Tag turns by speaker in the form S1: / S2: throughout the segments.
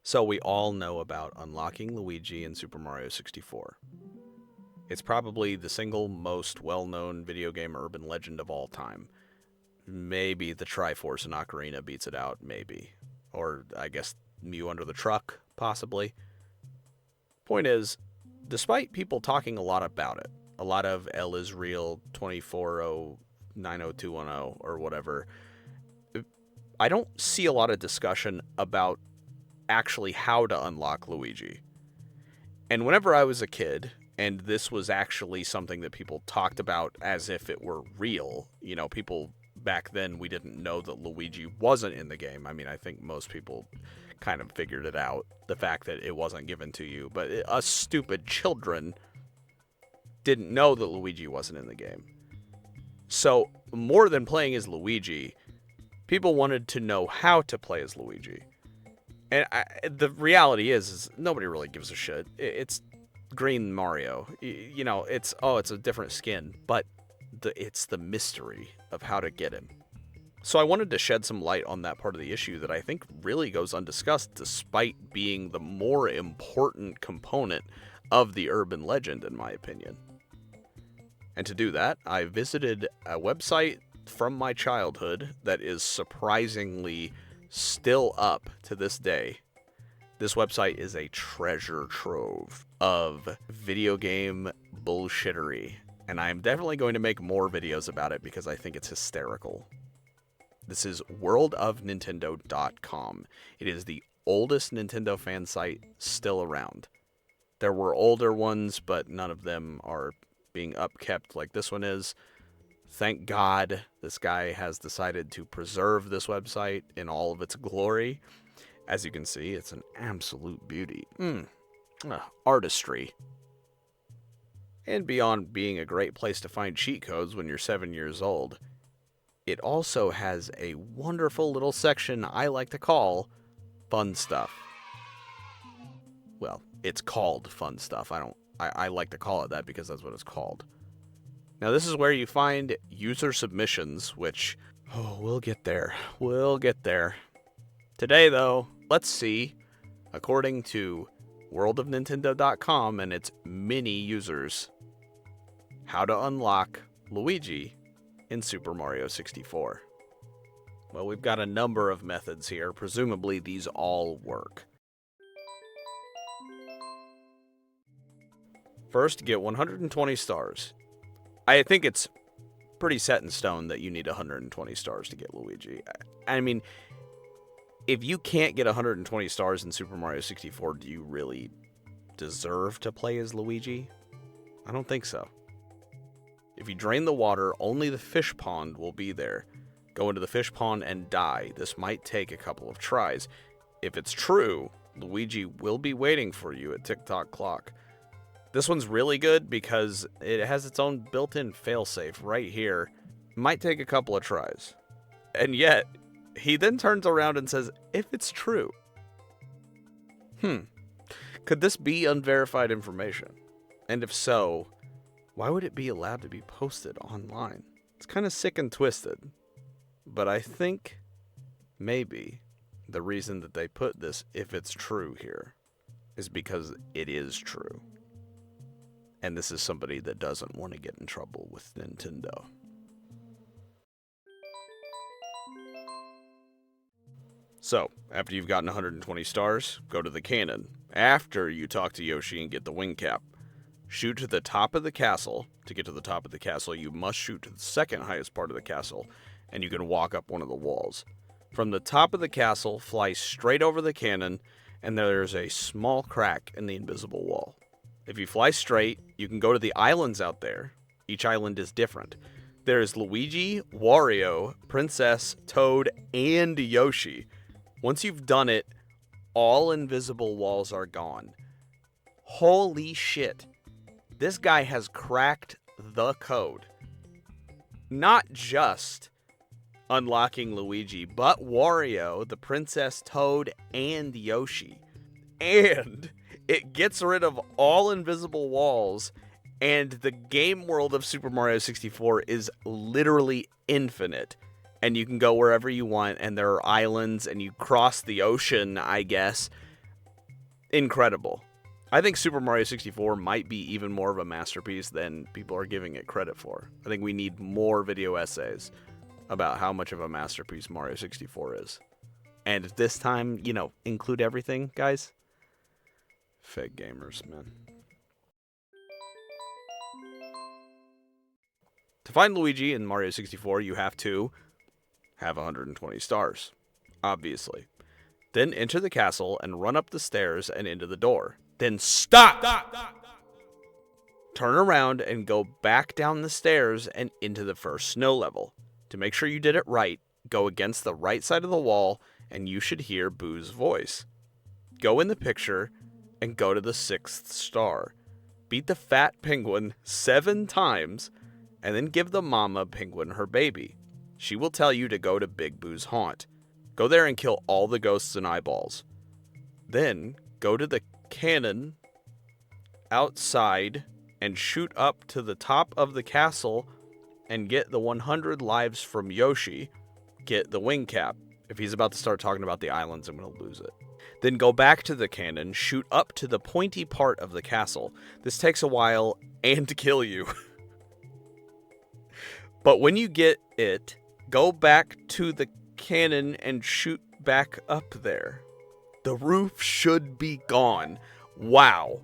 S1: So we all know about unlocking Luigi in Super Mario 64. It's probably the single most well-known video game urban legend of all time. Maybe the Triforce in Ocarina beats it out, maybe. Or I guess Mew Under the Truck, possibly. Point is, despite people talking a lot about it, a lot of L is real 240900210 or whatever, I don't see a lot of discussion about actually how to unlock Luigi. And whenever I was a kid, and this was actually something that people talked about as if it were real, people back then, we didn't know that Luigi wasn't in the game. I mean, I think most people kind of figured it out, the fact that it wasn't given to you. But us stupid children didn't know that Luigi wasn't in the game. So, more than playing as Luigi, people wanted to know how to play as Luigi. And the reality is nobody really gives a shit. It's green Mario. It's a different skin, but it's the mystery of how to get him. So I wanted to shed some light on that part of the issue that I think really goes undiscussed, despite being the more important component of the urban legend, in my opinion. And to do that, I visited a website from my childhood that is surprisingly still up to this day. This website is a treasure trove of video game bullshittery, and I'm definitely going to make more videos about it because I think it's hysterical. This is worldofnintendo.com. It is the oldest Nintendo fan site still around. There were older ones, but none of them are being upkept like this one is. Thank God this guy has decided to preserve this website in all of its glory. As you can see, it's an absolute beauty. Artistry. And beyond being a great place to find cheat codes when you're 7 years old, it also has a wonderful little section I like to call fun stuff. Well, it's called fun stuff. I like to call it that because that's what it's called. Now, this is where you find user submissions, which, we'll get there. We'll get there. Today, though, let's see, according to worldofnintendo.com and its many users, how to unlock Luigi in Super Mario 64. Well, we've got a number of methods here. Presumably, these all work. First, get 120 stars. I think it's pretty set in stone that you need 120 stars to get Luigi. I mean, if you can't get 120 stars in Super Mario 64, do you really deserve to play as Luigi? I don't think so. If you drain the water, only the fish pond will be there. Go into the fish pond and die. This might take a couple of tries. If it's true, Luigi will be waiting for you at tick-tock clock. This one's really good because it has its own built-in failsafe right here. It might take a couple of tries. And yet, he then turns around and says, if it's true. Could this be unverified information? And if so, why would it be allowed to be posted online? It's kind of sick and twisted. But I think maybe the reason that they put this, if it's true here, is because it is true. And this is somebody that doesn't want to get in trouble with Nintendo. So, after you've gotten 120 stars, go to the cannon. After you talk to Yoshi and get the wing cap, shoot to the top of the castle. To get to the top of the castle, you must shoot to the second highest part of the castle, and you can walk up one of the walls. From the top of the castle, fly straight over the cannon, and there's a small crack in the invisible wall. If you fly straight, you can go to the islands out there. Each island is different. There's Luigi, Wario, Princess, Toad, and Yoshi. Once you've done it, all invisible walls are gone. Holy shit. This guy has cracked the code. Not just unlocking Luigi, but Wario, the Princess, Toad, and Yoshi. And it gets rid of all invisible walls, and the game world of Super Mario 64 is literally infinite. And you can go wherever you want, and there are islands, and you cross the ocean, I guess. incredible. I think Super Mario 64 might be even more of a masterpiece than people are giving it credit for. I think we need more video essays about how much of a masterpiece Mario 64 is. And this time, you know, include everything, guys. Fake gamers, man. To find Luigi in Mario 64, you have to have 120 stars, obviously. Then enter the castle and run up the stairs and into the door. Then stop! Turn around and go back down the stairs and into the first snow level. To make sure you did it right, go against the right side of the wall and you should hear Boo's voice. Go in the picture and go to the 6th star. Beat the fat penguin 7 times and then give the mama penguin her baby. She will tell you to go to Big Boo's haunt. Go there and kill all the ghosts and eyeballs. Then go to the cannon outside and shoot up to the top of the castle and get the 100 lives from Yoshi. Get the wing cap. If he's about to start talking about the islands, I'm going to lose it. Then go back to the cannon, shoot up to the pointy part of the castle. This takes a while and kill you. But when you get it, go back to the cannon and shoot back up there. The roof should be gone. Wow.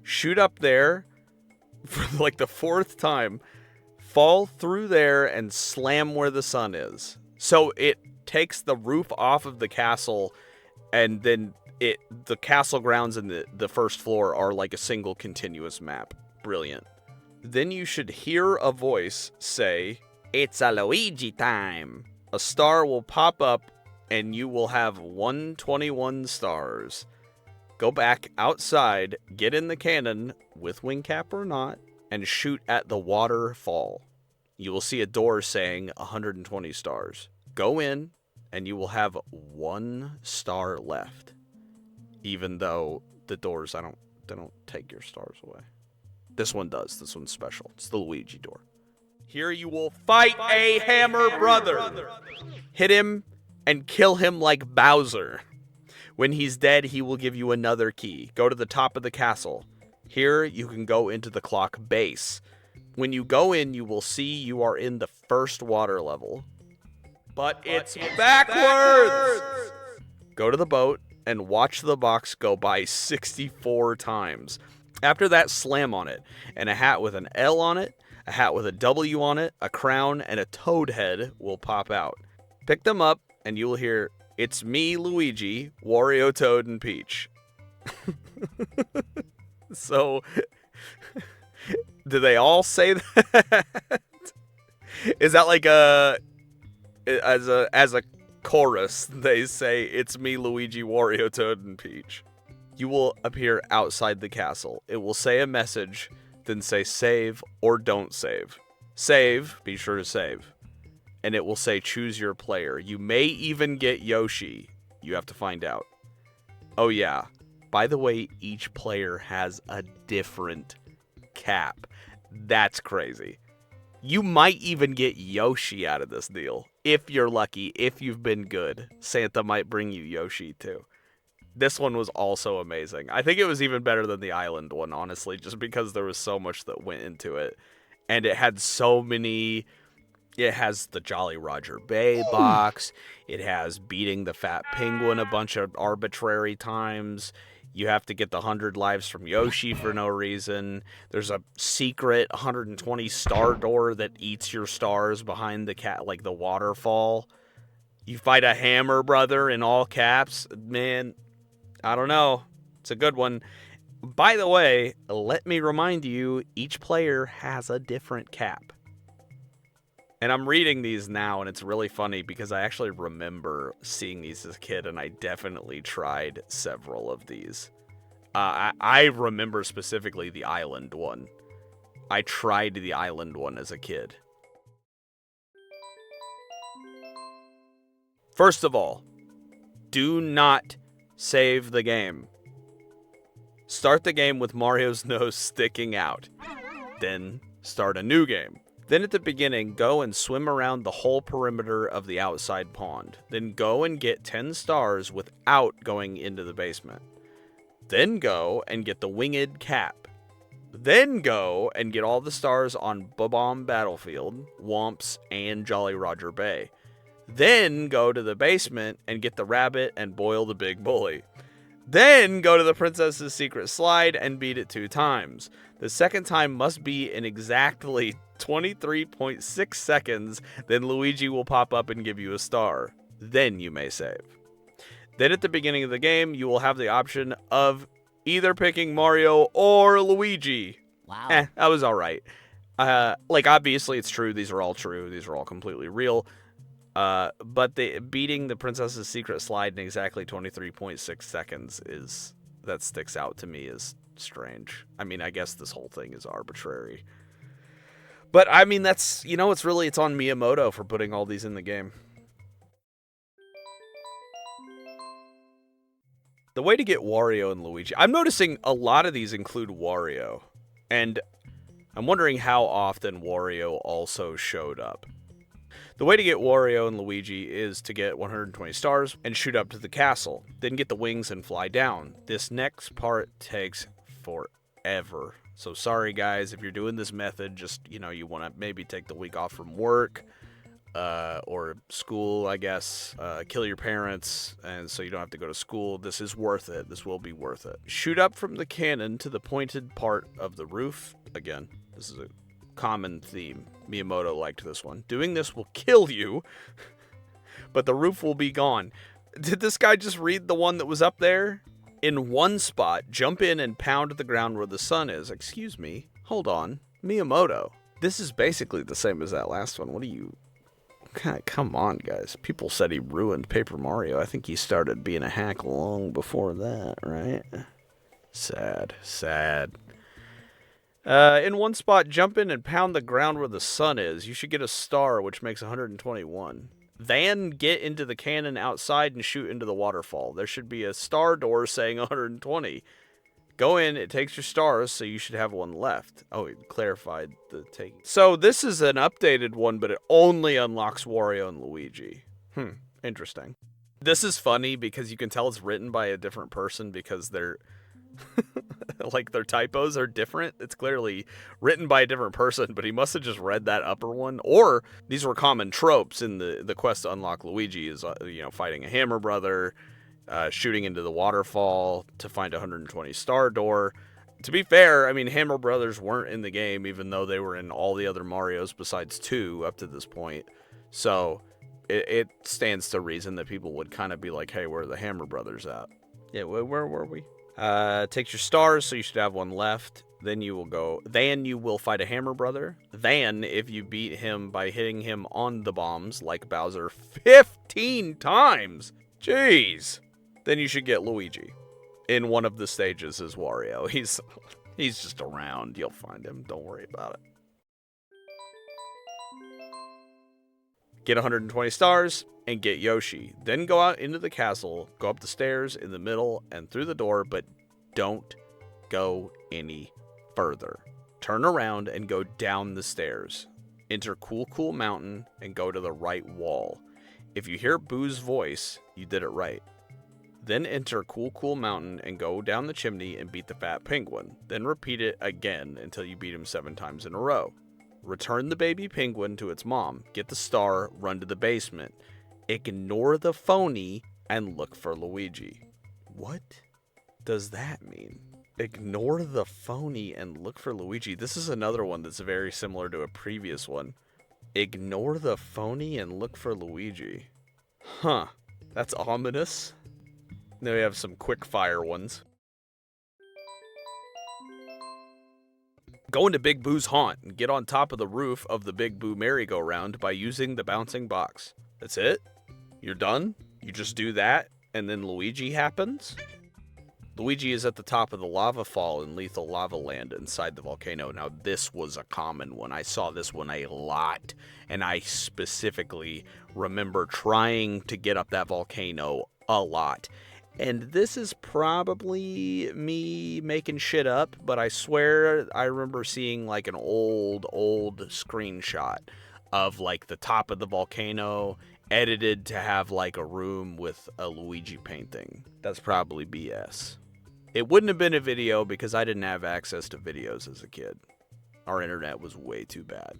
S1: Shoot up there for like the 4th time. Fall through there and slam where the sun is. So it takes the roof off of the castle, and then the castle grounds and the first floor are like a single continuous map. Brilliant. Then you should hear a voice say, "It's a Luigi time." A star will pop up and you will have 121 stars. Go back outside, get in the cannon, with wing cap or not, and shoot at the waterfall. You will see a door saying 120 stars. Go in, and you will have 1 star left. Even though the doors, they don't take your stars away. This one does. This one's special. It's the Luigi door. Here you will fight a hammer brother. Hit him and kill him like Bowser. When he's dead, he will give you another key. Go to the top of the castle. Here you can go into the clock base. When you go in, you will see you are in the first water level. But it's backwards! Go to the boat and watch the box go by 64 times. After that, slam on it. And a hat with an L on it, a hat with a W on it, a crown, and a toad head will pop out. Pick them up, and you will hear, "It's me, Luigi, Wario, Toad, and Peach." So, do they all say that? Is that like as a chorus, they say, "It's me, Luigi, Wario, Toad, and Peach"? You will appear outside the castle. It will say a message, then say save or don't save. Save, be sure to save. And it will say choose your player. You may even get Yoshi. You have to find out. Oh yeah, by the way, each player has a different cap. That's crazy. You might even get Yoshi out of this deal. If you're lucky, if you've been good, Santa might bring you Yoshi too. This one was also amazing. I think it was even better than the island one, honestly, just because there was so much that went into it. And it had so many... It has the Jolly Roger Bay box. It has beating the fat penguin a bunch of arbitrary times. You have to get the 100 lives from Yoshi for no reason. There's a secret 120 star door that eats your stars behind the waterfall. You fight a hammer brother in all caps. Man, I don't know. It's a good one. By the way, let me remind you, each player has a different cap. And I'm reading these now, and it's really funny because I actually remember seeing these as a kid, and I definitely tried several of these. I remember specifically the island one. I tried the island one as a kid. First of all, do not save the game. Start the game with Mario's nose sticking out. Then start a new game. Then at the beginning, go and swim around the whole perimeter of the outside pond. Then go and get 10 stars without going into the basement. Then go and get the winged cap. Then go and get all the stars on Bob-omb Battlefield, Wumps, and Jolly Roger Bay. Then go to the basement and get the rabbit and boil the big bully. Then go to the princess's secret slide and beat it 2 times. The second time must be in exactly 23.6 seconds. Then Luigi will pop up and give you a star. Then you may save. Then at the beginning of the game, you will have the option of either picking Mario or Luigi.
S2: Wow.
S1: That was alright. Obviously it's true. These are all true. These are all completely real. But beating the Princess's Secret Slide in exactly 23.6 seconds that sticks out to me as strange. I mean, I guess this whole thing is arbitrary. But, I mean, that's, it's on Miyamoto for putting all these in the game. The way to get Wario and Luigi. I'm noticing a lot of these include Wario. And I'm wondering how often Wario also showed up. The way to get Wario and Luigi is to get 120 stars and shoot up to the castle. Then get the wings and fly down. This next part takes forever. So sorry guys, if you're doing this method, just, you want to maybe take the week off from work or school, I guess. Kill your parents, and so you don't have to go to school. This is worth it. This will be worth it. Shoot up from the cannon to the pointed part of the roof. Again, this is a common theme. Miyamoto liked this one. Doing this will kill you, but the roof will be gone. Did this guy just read the one that was up there? In one spot, jump in and pound the ground where the sun is. Excuse me. Hold on. Miyamoto. This is basically the same as that last one. What are you... Come on, guys. People said he ruined Paper Mario. I think he started being a hack long before that, right? Sad. In one spot, jump in and pound the ground where the sun is. You should get a star, which makes 121. Then get into the cannon outside and shoot into the waterfall. There should be a star door saying 120. Go in, it takes your stars, so you should have one left. Oh, it clarified the taking. So this is an updated one, but it only unlocks Wario and Luigi. Interesting. This is funny because you can tell it's written by a different person because they're... their typos are different. It's clearly written by a different person, but he must have just read that upper one. Or these were common tropes in the quest to unlock Luigi is, fighting a hammer brother, shooting into the waterfall to find a 120 star door. To be fair, I mean, Hammer Brothers weren't in the game, even though they were in all the other Marios besides 2 up to this point. So it stands to reason that people would kind of be like, hey, where are the Hammer Brothers at? Yeah, where were we? Takes your stars, so you should have one left. Then you will fight a Hammer Brother. Then, if you beat him by hitting him on the bombs, like Bowser, 15 times! Jeez! Then you should get Luigi. In one of the stages as Wario. He's just around. You'll find him. Don't worry about it. Get 120 stars and get Yoshi. Then go out into the castle, go up the stairs in the middle and through the door, but don't go any further. Turn around and go down the stairs. Enter Cool Mountain and go to the right wall. If you hear Boo's voice, you did it right. Then enter Cool Mountain and go down the chimney and beat the fat penguin. Then repeat it again until you beat him 7 times in a row. Return the baby penguin to its mom. Get the star, run to the basement. Ignore the phony and look for Luigi. What does that mean? Ignore the phony and look for Luigi. This is another one that's very similar to a previous one. Ignore the phony and look for Luigi. Huh. That's ominous. Then we have some quick fire ones. Go into Big Boo's haunt and get on top of the roof of the Big Boo merry-go-round by using the bouncing box. That's it? You're done? You just do that, and then Luigi happens? Luigi is at the top of the lava fall in Lethal Lava Land inside the volcano. Now, this was a common one. I saw this one a lot, and I specifically remember trying to get up that volcano a lot. And this is probably me making shit up, but I swear I remember seeing like an old screenshot of like the top of the volcano edited to have like a room with a Luigi painting. That's probably BS. It wouldn't have been a video because I didn't have access to videos as a kid. Our internet was way too bad.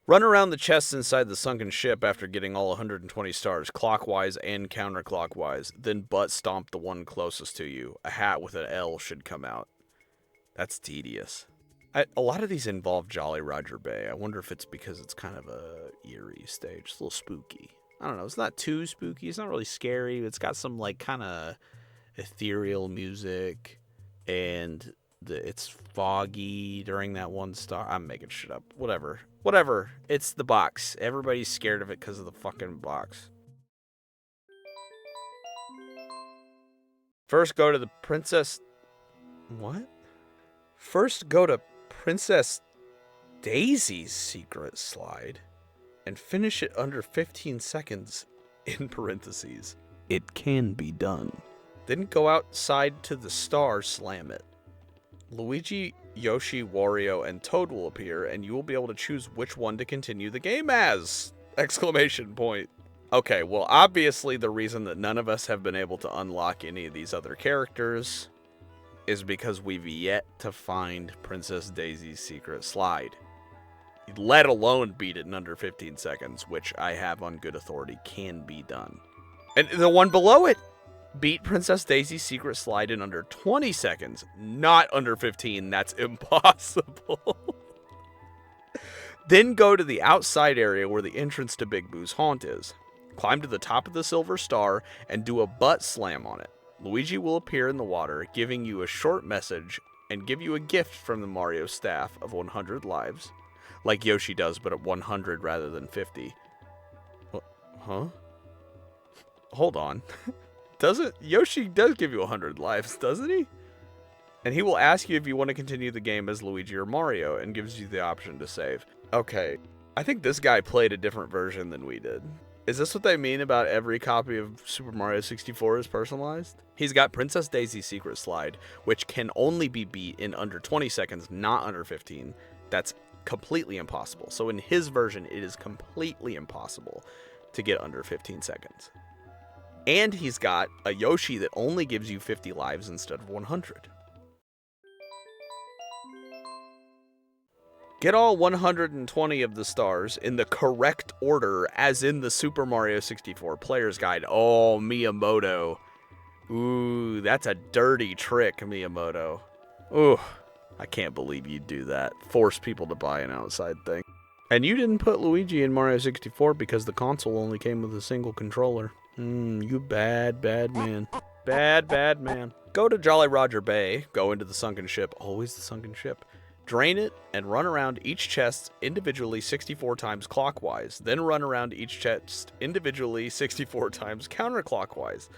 S1: Run around the chests inside the sunken ship after getting all 120 stars, clockwise and counterclockwise, then butt stomp the one closest to you. A hat with an L should come out. That's tedious. A lot of these involve Jolly Roger Bay. I wonder if it's because it's kind of a eerie stage. It's a little spooky. I don't know. It's not too spooky. It's not really scary. It's got some like kind of ethereal music, and it's foggy during that one star. I'm making shit up. Whatever. It's the box. Everybody's scared of it because of the fucking box. First go to the Princess... What? First go to Princess Daisy's secret slide and finish it under 15 seconds, in parentheses. It can be done. Then go outside to the star, slam it. Luigi, Yoshi, Wario, and Toad will appear, and you will be able to choose which one to continue the game as! Exclamation point. Okay, well, obviously the reason that none of us have been able to unlock any of these other characters is because we've yet to find Princess Daisy's secret slide. Let alone beat it in under 15 seconds, which I have on good authority can be done. And the one below it! Beat Princess Daisy's secret slide in under 20 seconds, not under 15. That's impossible. Then go to the outside area where the entrance to Big Boo's haunt is. Climb to the top of the silver star and do a butt slam on it. Luigi will appear in the water, giving you a short message and give you a gift from the Mario staff of 100 lives. Like Yoshi does, but at 100 rather than 50. Huh? Hold on. Yoshi does give you 100 lives, doesn't he? And he will ask you if you want to continue the game as Luigi or Mario, and gives you the option to save. Okay, I think this guy played a different version than we did. Is this what they mean about every copy of Super Mario 64 is personalized? He's got Princess Daisy's secret slide, which can only be beat in under 20 seconds, not under 15. That's completely impossible. So in his version, it is completely impossible to get under 15 seconds. And he's got a Yoshi that only gives you 50 lives instead of 100. Get all 120 of the stars in the correct order as in the Super Mario 64 Player's Guide. Oh, Miyamoto. Ooh, that's a dirty trick, Miyamoto. Ooh, I can't believe you'd do that. Force people to buy an outside thing. And you didn't put Luigi in Mario 64 because the console only came with a single controller. You bad man. Bad man. Go to Jolly Roger Bay, go into the sunken ship, always the sunken ship, drain it, and run around each chest individually 64 times clockwise, then run around each chest individually 64 times counterclockwise.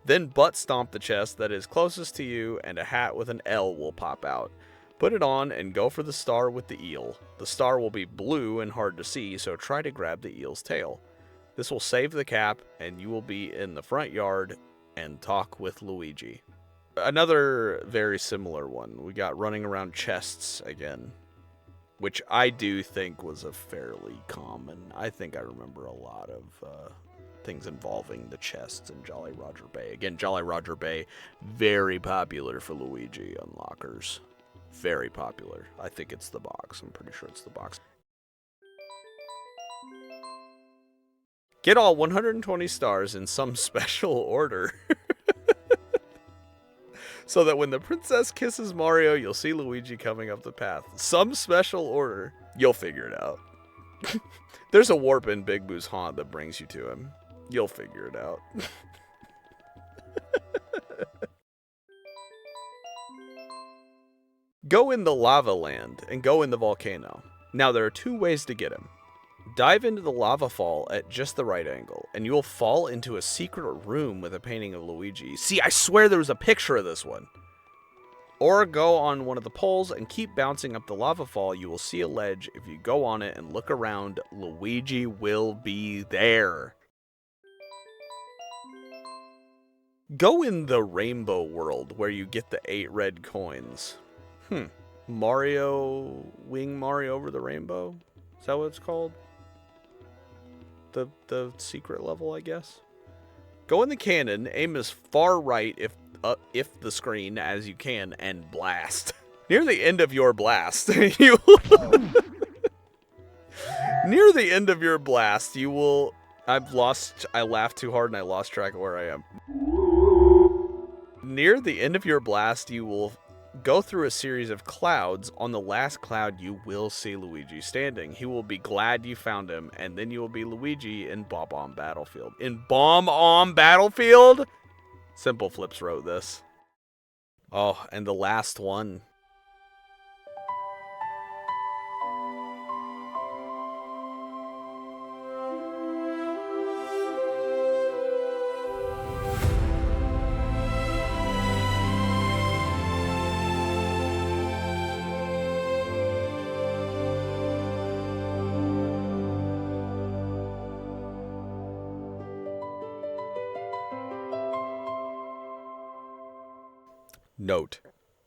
S1: Then butt stomp the chest that is closest to you, and a hat with an L will pop out. Put it on and go for the star with the eel. The star will be blue and hard to see, so try to grab the eel's tail. This will save the cap, and you will be in the front yard and talk with Luigi. Another very similar one. We got running around chests again, which I do think was a fairly common. I think I remember a lot of things involving the chests in Jolly Roger Bay. Again, Jolly Roger Bay, very popular for Luigi unlockers. Very popular. I think it's the box. I'm pretty sure it's the box. Get all 120 stars in some special order. So that when the princess kisses Mario, you'll see Luigi coming up the path. Some special order. You'll figure it out. There's a warp in Big Boo's haunt that brings you to him. You'll figure it out. Go in the lava land and go in the volcano. Now there are two ways to get him. Dive into the lava fall at just the right angle, and you will fall into a secret room with a painting of Luigi. See, I swear there was a picture of this one. Or go on one of the poles and keep bouncing up the lava fall. You will see a ledge. If you go on it and look around, Luigi will be there. Go in the rainbow world where you get the 8 red coins. Wing Mario over the rainbow? Is that what it's called? The secret level, I guess. Go in the cannon, aim as far right if the screen as you can and blast. Near the end of your blast, near the end of your blast, you will. I laughed too hard and I lost track of where I am. Near the end of your blast, you will go through a series of clouds. On the last cloud, you will see Luigi standing. He will be glad you found him, and then you will be Luigi in Bomb-On Battlefield. In Bomb-On Battlefield? Simple Flips wrote this. Oh, and the last one. Note,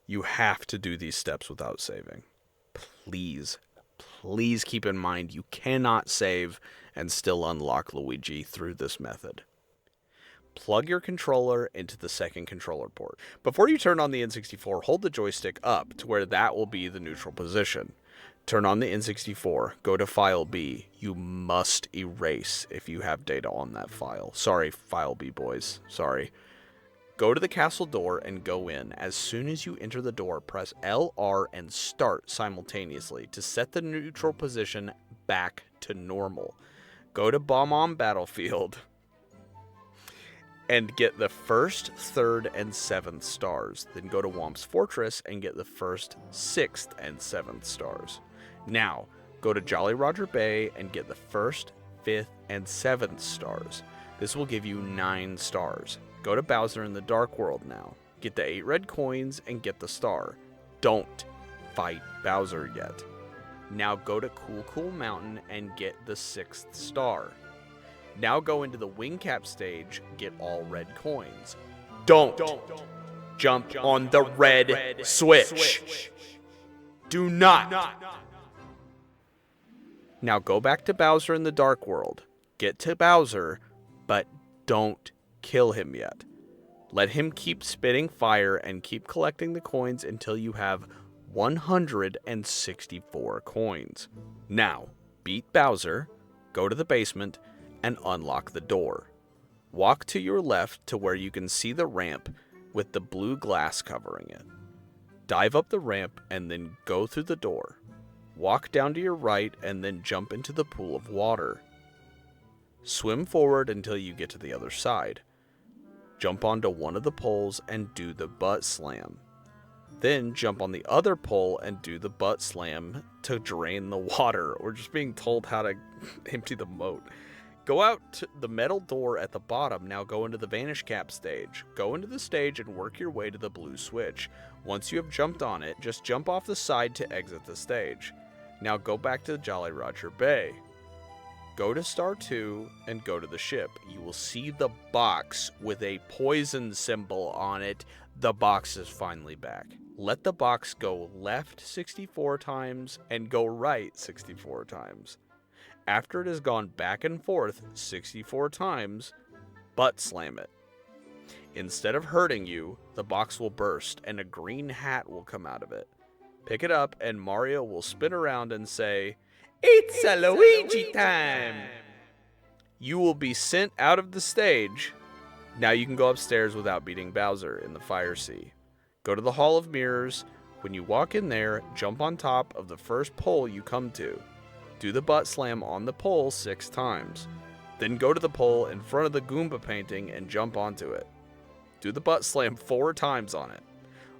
S1: you have to do these steps without saving. Please keep in mind you cannot save and still unlock Luigi through this method. Plug your controller into the second controller port. Before you turn on the N64, hold the joystick up to where that will be the neutral position. Turn on the N64, go to File B. You must erase if you have data on that file. Sorry, File B boys. Sorry. Go to the castle door and go in. As soon as you enter the door, press LR and start simultaneously to set the neutral position back to normal. Go to Bomb-On Battlefield and get the first, third, and 7th stars. Then go to Whomp's Fortress and get the first, 6th, and 7th stars. Now, go to Jolly Roger Bay and get the first, 5th, and 7th stars. This will give you 9 stars. Go to Bowser in the Dark World now. Get the 8 red coins and get the star. Don't fight Bowser yet. Now go to Cool Mountain and get the 6th star. Now go into the Wing Cap stage, get all red coins. Don't jump on the red switch. Do not. Now go back to Bowser in the Dark World. Get to Bowser, but don't kill him yet. Let him keep spitting fire and keep collecting the coins until you have 164 coins. Now, beat Bowser, go to the basement, and unlock the door. Walk to your left to where you can see the ramp with the blue glass covering it. Dive up the ramp and then go through the door. Walk down to your right and then jump into the pool of water. Swim forward until you get to the other side. Jump onto one of the poles and do the butt slam. Then jump on the other pole and do the butt slam to drain the water. We're just being told how to empty the moat. Go out to the metal door at the bottom. Now go into the Vanish Cap stage. Go into the stage and work your way to the blue switch. Once you have jumped on it, just jump off the side to exit the stage. Now go back to Jolly Roger Bay. Go to Star 2 and go to the ship. You will see the box with a poison symbol on it. The box is finally back. Let the box go left 64 times and go right 64 times. After it has gone back and forth 64 times, butt slam it. Instead of hurting you, the box will burst and a green hat will come out of it. Pick it up and Mario will spin around and say, "It's a Luigi time!" You will be sent out of the stage. Now you can go upstairs without beating Bowser in the Fire Sea. Go to the Hall of Mirrors. When you walk in there, jump on top of the first pole you come to. Do the butt slam on the pole 6 times. Then go to the pole in front of the Goomba painting and jump onto it. Do the butt slam 4 times on it.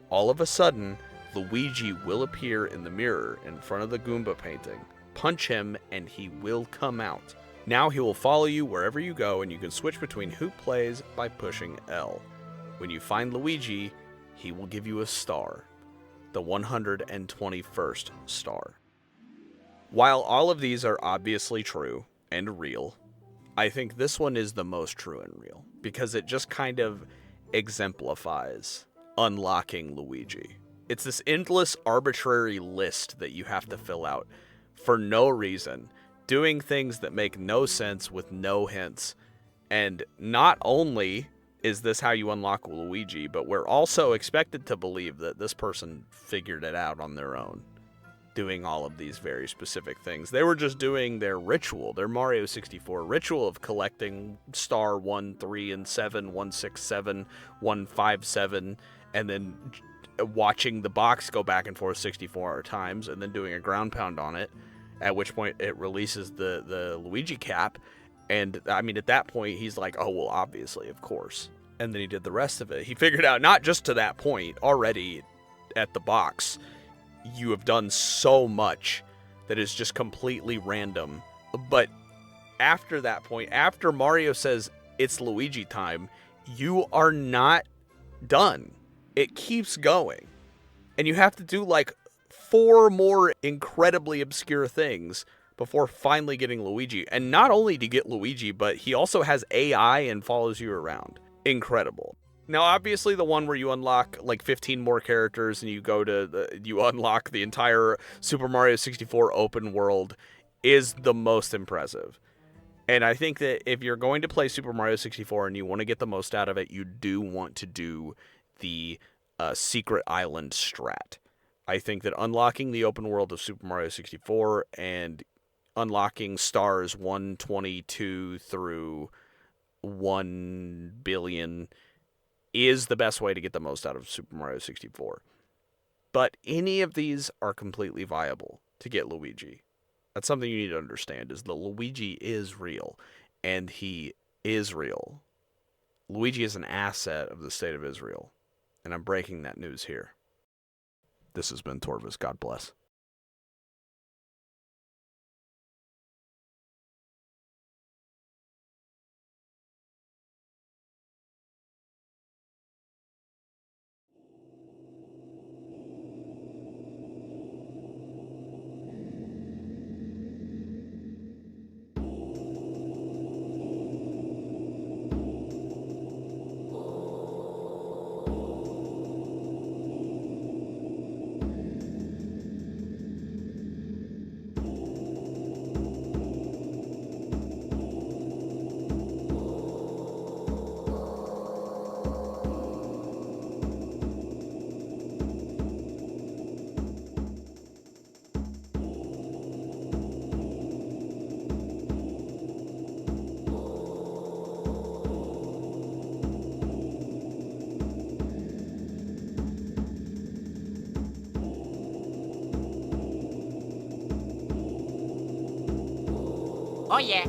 S1: All of a sudden, Luigi will appear in the mirror in front of the Goomba painting. Punch him and he will come out. Now he will follow you wherever you go and you can switch between who plays by pushing L. When you find Luigi, he will give you a star. The 121st star. While all of these are obviously true and real, I think this one is the most true and real because it just kind of exemplifies unlocking Luigi. It's this endless arbitrary list that you have to fill out for no reason, doing things that make no sense with no hints. And not only is this how you unlock Luigi? But we're also expected to believe that this person figured it out on their own, doing all of these very specific things. They were just doing their ritual, their Mario 64 ritual of collecting star 1, 3, and 7, 1, 6, 7, 1, 5, 7, and then watching the box go back and forth 64 times, and then doing a ground pound on it, at which point it releases the Luigi cap. And, I mean, at that point, he's like, oh, well, obviously, of course. And then he did the rest of it. He figured out, not just to that point, already at the box, you have done so much that is just completely random. But after that point, after Mario says, it's Luigi time, you are not done. It keeps going. And you have to do, like, 4 more incredibly obscure things before finally getting Luigi. And not only to get Luigi, but he also has AI and follows you around. Incredible. Now, obviously, the one where you unlock like 15 more characters and you unlock the entire Super Mario 64 open world is the most impressive. And I think that if you're going to play Super Mario 64 and you want to get the most out of it, you do want to do the Secret Island strat. I think that unlocking the open world of Super Mario 64 and unlocking stars 122 through 1 billion is the best way to get the most out of Super Mario 64. But any of these are completely viable to get Luigi. That's something you need to understand, is that Luigi is real, and he is real. Luigi is an asset of the state of Israel, and I'm breaking that news here. This has been Torvis. God bless.
S2: Oh yeah.